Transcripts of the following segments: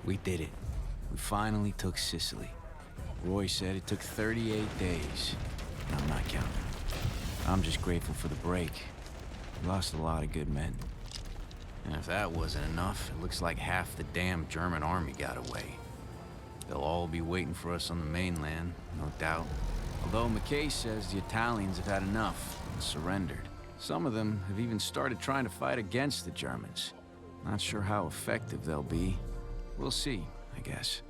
We did it. We finally took Sicily. Roy said it took 38 days. And I'm not counting. I'm just grateful for the break. We lost a lot of good men. And if that wasn't enough, it looks like half the damn German army got away. They'll all be waiting for us on the mainland, no doubt. Although McKay says the Italians have had enough and surrendered. Some of them have even started trying to fight against the Germans. Not sure how effective they'll be. We'll see, I guess.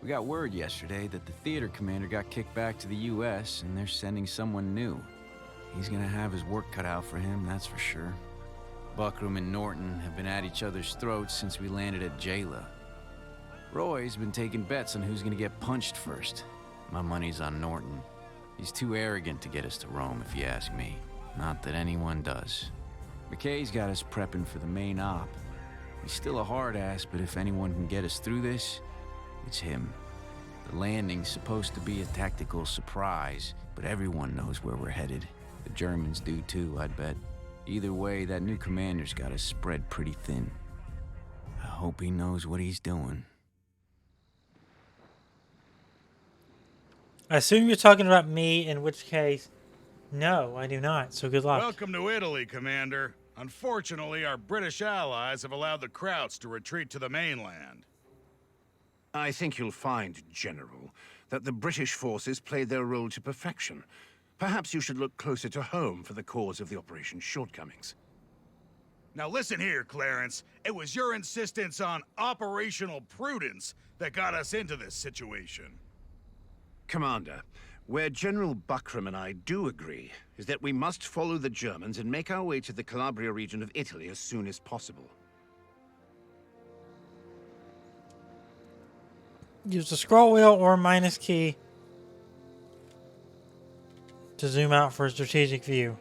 We got word yesterday that the theater commander got kicked back to the US and they're sending someone new. He's gonna have his work cut out for him, that's for sure. Buckram and Norton have been at each other's throats since we landed at Jayla. Roy's been taking bets on who's gonna get punched first. My money's on Norton. He's too arrogant to get us to Rome, if you ask me. Not that anyone does. McKay's got us prepping for the main op. He's still a hard-ass, but if anyone can get us through this, it's him. The landing's supposed to be a tactical surprise, but everyone knows where we're headed. The Germans do too, I'd bet. Either way, that new commander's got us spread pretty thin. I hope he knows what he's doing. I assume you're talking about me, in which case, no, I do not, so good luck. Welcome to Italy, Commander. Unfortunately, our British allies have allowed the Krauts to retreat to the mainland. I think you'll find, General, that the British forces played their role to perfection. Perhaps you should look closer to home for the cause of the operation's shortcomings. Now listen here, Clarence. It was your insistence on operational prudence that got us into this situation. Commander, where General Buckram and I do agree is that we must follow the Germans and make our way to the Calabria region of Italy as soon as possible. Use the scroll wheel or minus key to zoom out for a strategic view.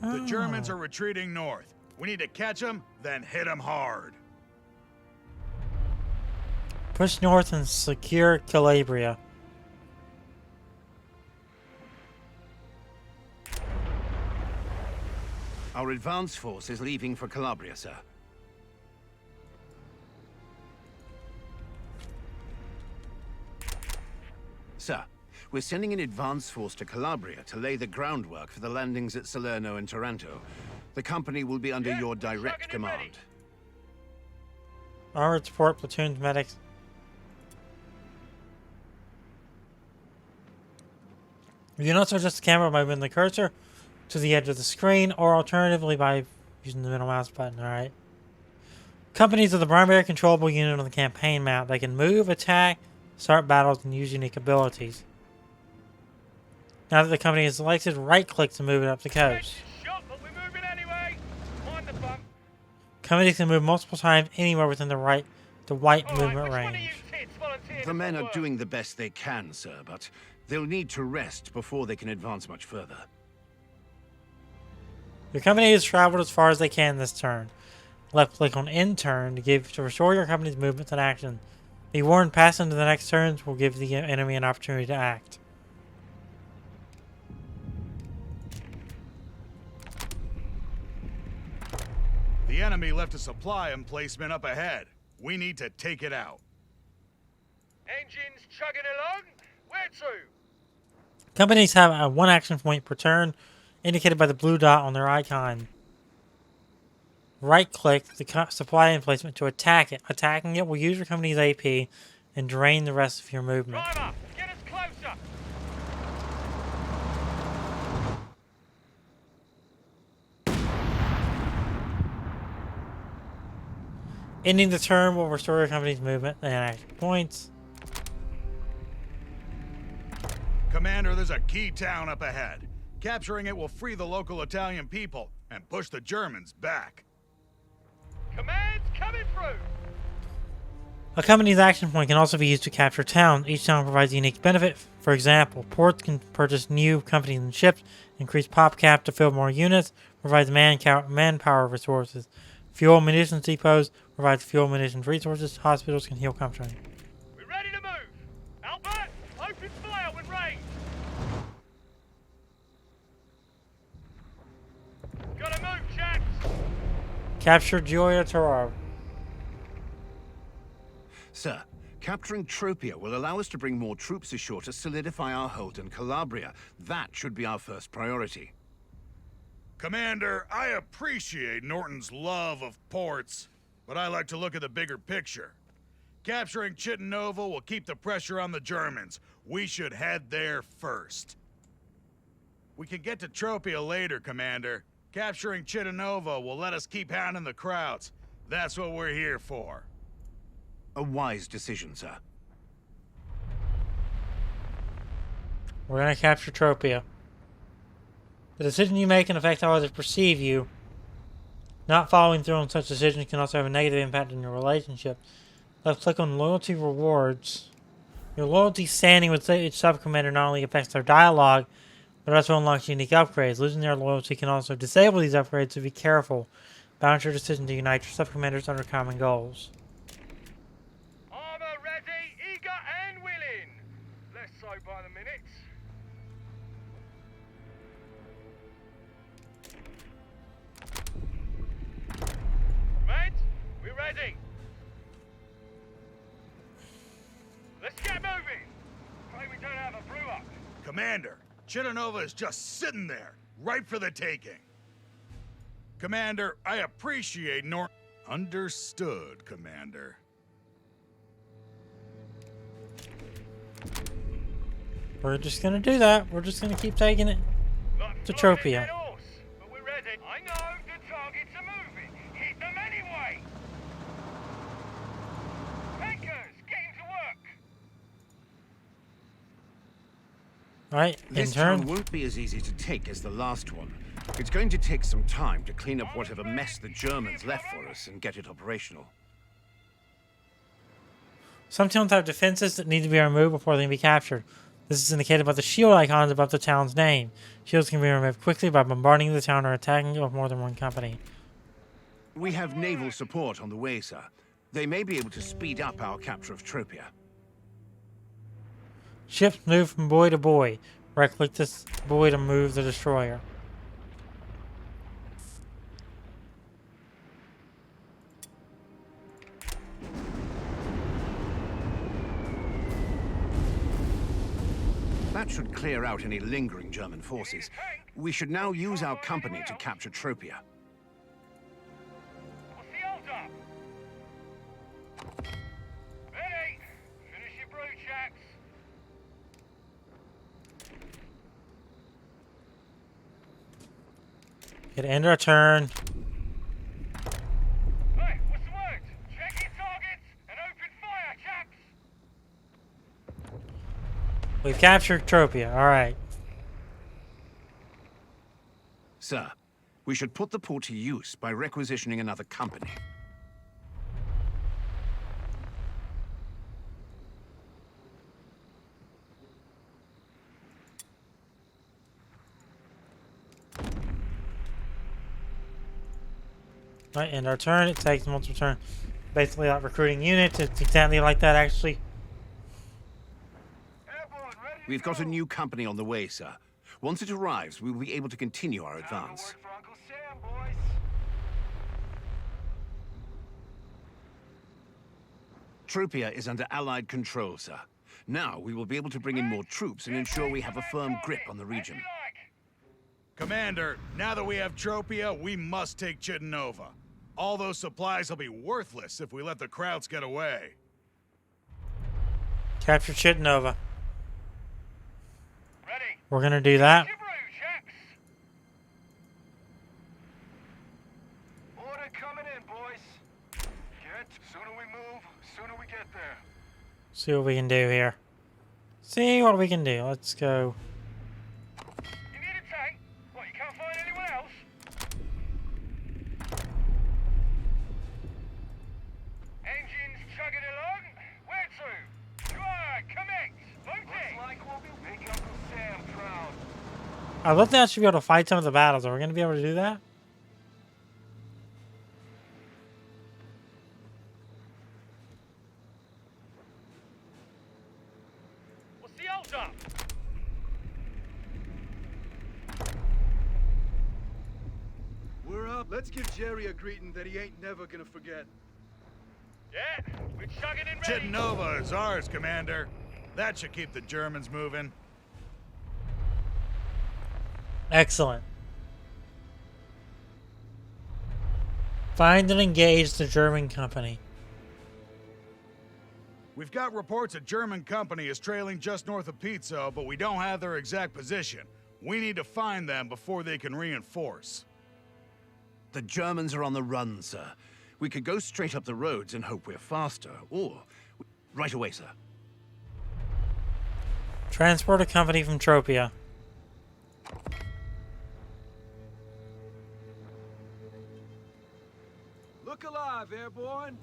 The Germans are retreating north. We need to catch them, then hit them hard. Push north and secure Calabria. Our advance force is leaving for Calabria, sir. Sir, we're sending an advance force to Calabria to lay the groundwork for the landings at Salerno and Taranto. The company will be under your direct command. Armored support, platoons, medics. You can also adjust the camera by moving the cursor to the edge of the screen, or alternatively by using the middle mouse button, alright? Companies are the primary controllable unit on the campaign map. They can move, attack, start battles, and use unique abilities. Now that the company is selected, right-click to move it up the coast. Companies can move multiple times anywhere within the white movement range. The men are doing the best they can, sir, but they'll need to rest before they can advance much further. Your company has traveled as far as they can this turn. Left click on end turn to restore your company's movements and action. Be warned, passing to the next turns will give the enemy an opportunity to act. The enemy left a supply emplacement up ahead. We need to take it out. Engines chugging along. Where to? Companies have a 1 action point per turn, indicated by the blue dot on their icon. Right-click the supply emplacement to attack it. Attacking it will use your company's AP and drain the rest of your movement. Driver, get us closer. Ending the turn will restore your company's movement and action points. Commander, there's a key town up ahead. Capturing it will free the local Italian people and push the Germans back. Command's coming through. A company's action point can also be used to capture towns. Each town provides a unique benefit. For example, ports can purchase new companies and ships, increase pop cap to fill more units, provides manpower resources. Fuel munitions depots provides fuel munitions resources. Hospitals can heal comfortably. We're ready to move. Albert, open fire when range. Gotta move, chaps. Capture Gioia Toro. Sir, capturing Tropia will allow us to bring more troops ashore to solidify our hold in Calabria. That should be our first priority. Commander, I appreciate Norton's love of ports, but I like to look at the bigger picture. Capturing Chittanova will keep the pressure on the Germans. We should head there first. We can get to Tropia later, Commander. Capturing Chittanova will let us keep hounding the Krauts. That's what we're here for. A wise decision, sir. We're gonna capture Tropia. The decision you make can affect how others perceive you. Not following through on such decisions can also have a negative impact on your relationship. Left click on Loyalty Rewards. Your loyalty standing with each sub-commander not only affects their dialogue, but also unlocks unique upgrades. Losing their loyalty can also disable these upgrades, so be careful. Balance your decision to unite your sub-commanders under common goals. Armor ready, eager and willing. Less so by the minute. Right, we're ready. Let's get moving. Pray we don't have a brew up. Commander, Chittanova is just sitting there, ripe for the taking. Commander, I appreciate Norton. Understood, Commander. We're just gonna do that. We're just gonna keep taking it Not to flying a Tropia. dead horse, but we're ready. I know the targets are moving. Hit them anyway. Tankers, getting to work. Alright, in This town turn. won't be as easy to take as the last one. It's going to take some time to clean up whatever mess the Germans left for us and get it operational. Some towns have defenses that need to be removed before they can be captured. This is indicated by the shield icons above the town's name. Shields can be removed quickly by bombarding the town or attacking it with more than one company. We have naval support on the way, sir. They may be able to speed up our capture of Tropia. Ships move from buoy to buoy. Right-click this buoy to move the destroyer. That should clear out any lingering German forces. We should now use our company to capture Tropia. What's the hold up? Ready. Finish your brew, chaps. Get end our turn. Hey, what's the word? Check your targets and open fire, chaps. We've captured Tropia. Alright. Sir, we should put the port to use by requisitioning another company. Right, end our turn. It takes multiple turns. Basically like recruiting units. It's exactly like that actually. Airborne, ready. We've got a new company on the way, sir. Once it arrives, we will be able to continue our Have a advance. word for Uncle Sam, boys. Tropia is under Allied control, sir. Now we will be able to bring in more troops and ensure we have a firm grip on the region. As you like. Commander, now that we have Tropia, we must take Chittanova. All those supplies will be worthless if we let the Krauts get away. Capture Chittanova. Ready. We're gonna do that. Your brew, chaps. Order coming in, boys. Sooner we move, sooner we get there. See what we can do here. See what we can do. Let's go. You need a tank? What, you can't find anyone else? Engines chugging along. Where to? Drive, connect. Voting. Looks like we'll be making Uncle Sam proud. I love that I should be able to fight some of the battles. Are we gonna be able to do that? What's the hold up? We're up. Let's give Jerry a greeting that he ain't never gonna forget. Yeah, we're chugging in ready. Chittanova is ours, Commander. That should keep the Germans moving. Excellent. Find and engage the German company. We've got reports a German company is trailing just north of Pizzo, but we don't have their exact position. We need to find them before they can reinforce. The Germans are on the run, sir. We could go straight up the roads and hope we're faster, or... Right away, sir. Transport a company from Tropia. Look alive, airborne.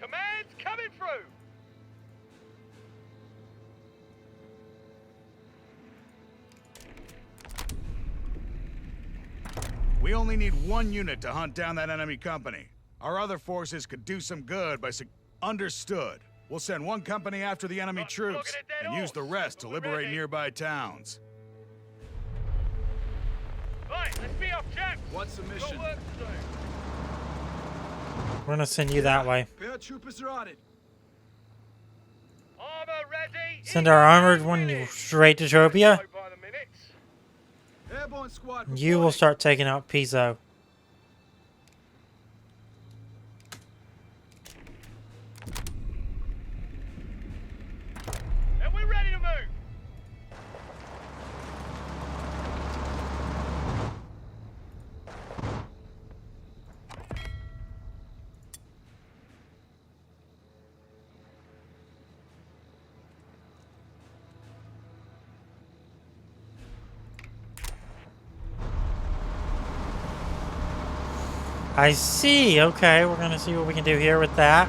Command's coming through. We only need one unit to hunt down that enemy company. Our other forces could do some good by Understood. We'll send one company after the enemy troops and use the rest to liberate nearby towns. Right, let's be off, chaps. What's the mission? Got work to do. We're gonna send you that way. Paratroopers are on it. Armor ready. Send our armored one straight to Tropia. By the minutes. Airborne squad. You will reporting. start taking out Pizzo. And we're ready to move. I see. Okay, we're gonna see what we can do here with that.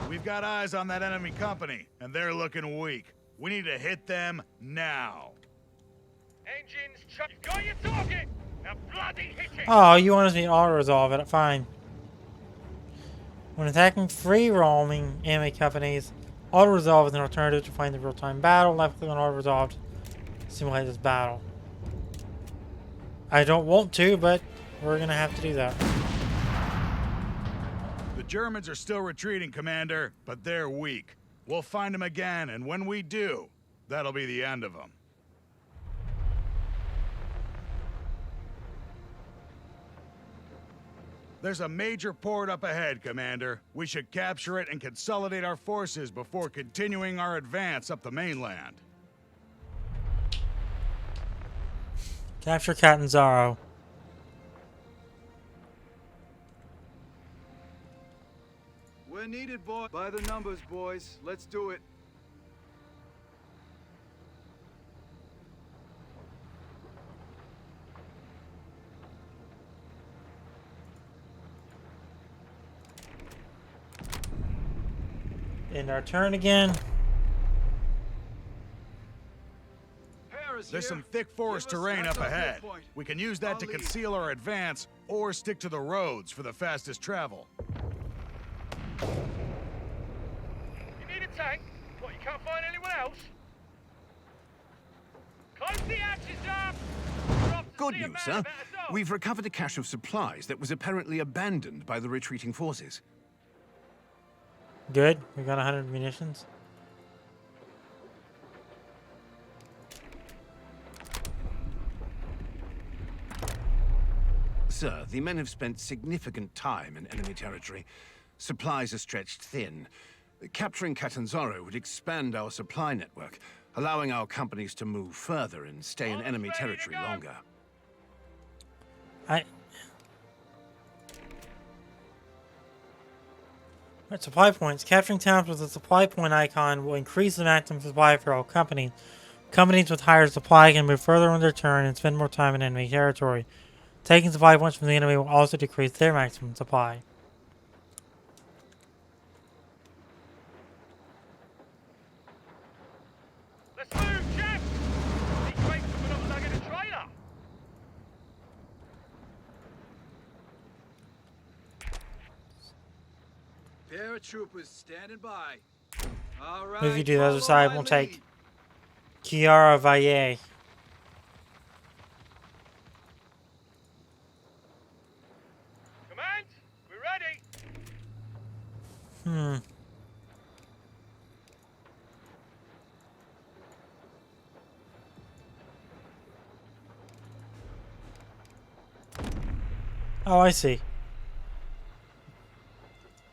We've got eyes on that enemy company, and they're looking weak. We need to hit them now. Engines, chuck. You've got your target. Now bloody hit it. Oh, you want us to auto-resolve it. Fine. When attacking free roaming enemy companies, auto-resolve is an alternative to find the real-time battle. Left-click on auto-resolve to simulate this battle. I don't want to, but we're gonna have to do that. The Germans are still retreating, Commander, but they're weak. We'll find them again, and when we do, that'll be the end of them. There's a major port up ahead, Commander. We should capture it and consolidate our forces before continuing our advance up the mainland. Capture Catanzaro. We're needed, boy. By the numbers, boys. Let's do it. End our turn again. Paris There's here. some thick forest Give us- terrain that's up our hit ahead. point. We can use that I'll to lead. conceal our advance or stick to the roads for the fastest travel. You need a tank? What, you can't find anyone else? Close the hatches up! We're off to Good see a news, man sir. about a dog. We've recovered a cache of supplies that was apparently abandoned by the retreating forces. Good. We got 100 munitions. Sir, the men have spent significant time in enemy territory. Supplies are stretched thin. Capturing Catanzaro would expand our supply network, allowing our companies to move further and stay in enemy territory longer. Right, supply points. Capturing towns with a supply point icon will increase the maximum supply for all companies. Companies with higher supply can move further on their turn and spend more time in enemy territory. Taking supply points from the enemy will also decrease their maximum supply. Let's move, chaps! These crates are not lugging a trailer. Paratroopers standing by. All right, Move you to the other follow side. my We'll lead. take Kiara Valle. Command, we're ready. Oh, I see.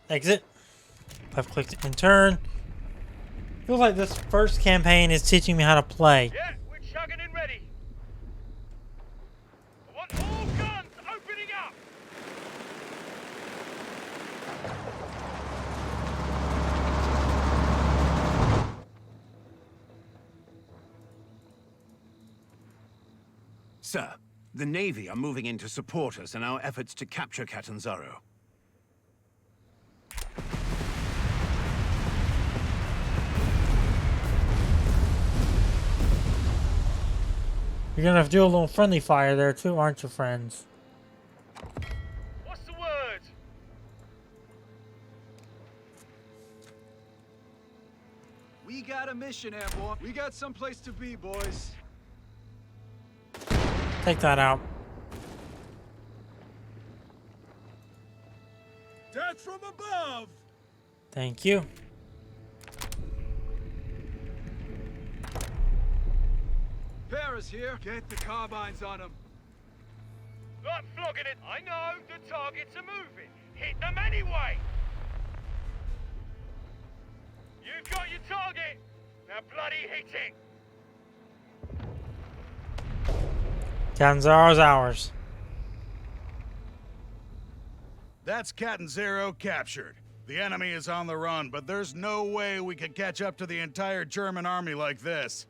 Exit. Left click and turn. Feels like this first campaign is teaching me how to play. Yeah, we're chugging and ready. I want all guns opening up. Sir, the Navy are moving in to support us in our efforts to capture Catanzaro. You're gonna have to do a little friendly fire there too, aren't you, friends? What's the word? We got a mission, Airborne. We got someplace to be, boys. Take that out. Death from above! Thank you. Paris here. Get the carbines on them. Not flogging it. I know the targets are moving. Hit them anyway. You've got your target. Now bloody hit it. Catanzaro's ours. That's Catanzaro captured. The enemy is on the run, but there's no way we could catch up to the entire German army like this.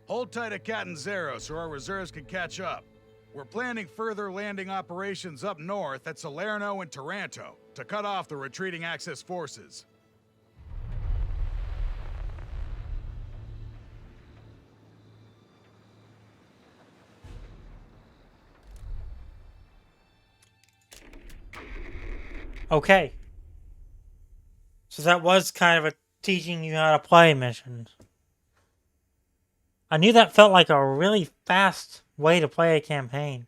Hold tight at Catanzaro so our reserves can catch up. We're planning further landing operations up north at Salerno and Taranto to cut off the retreating Axis forces. Okay. So that was kind of a teaching you how to play mission. I knew that felt like a really fast way to play a campaign.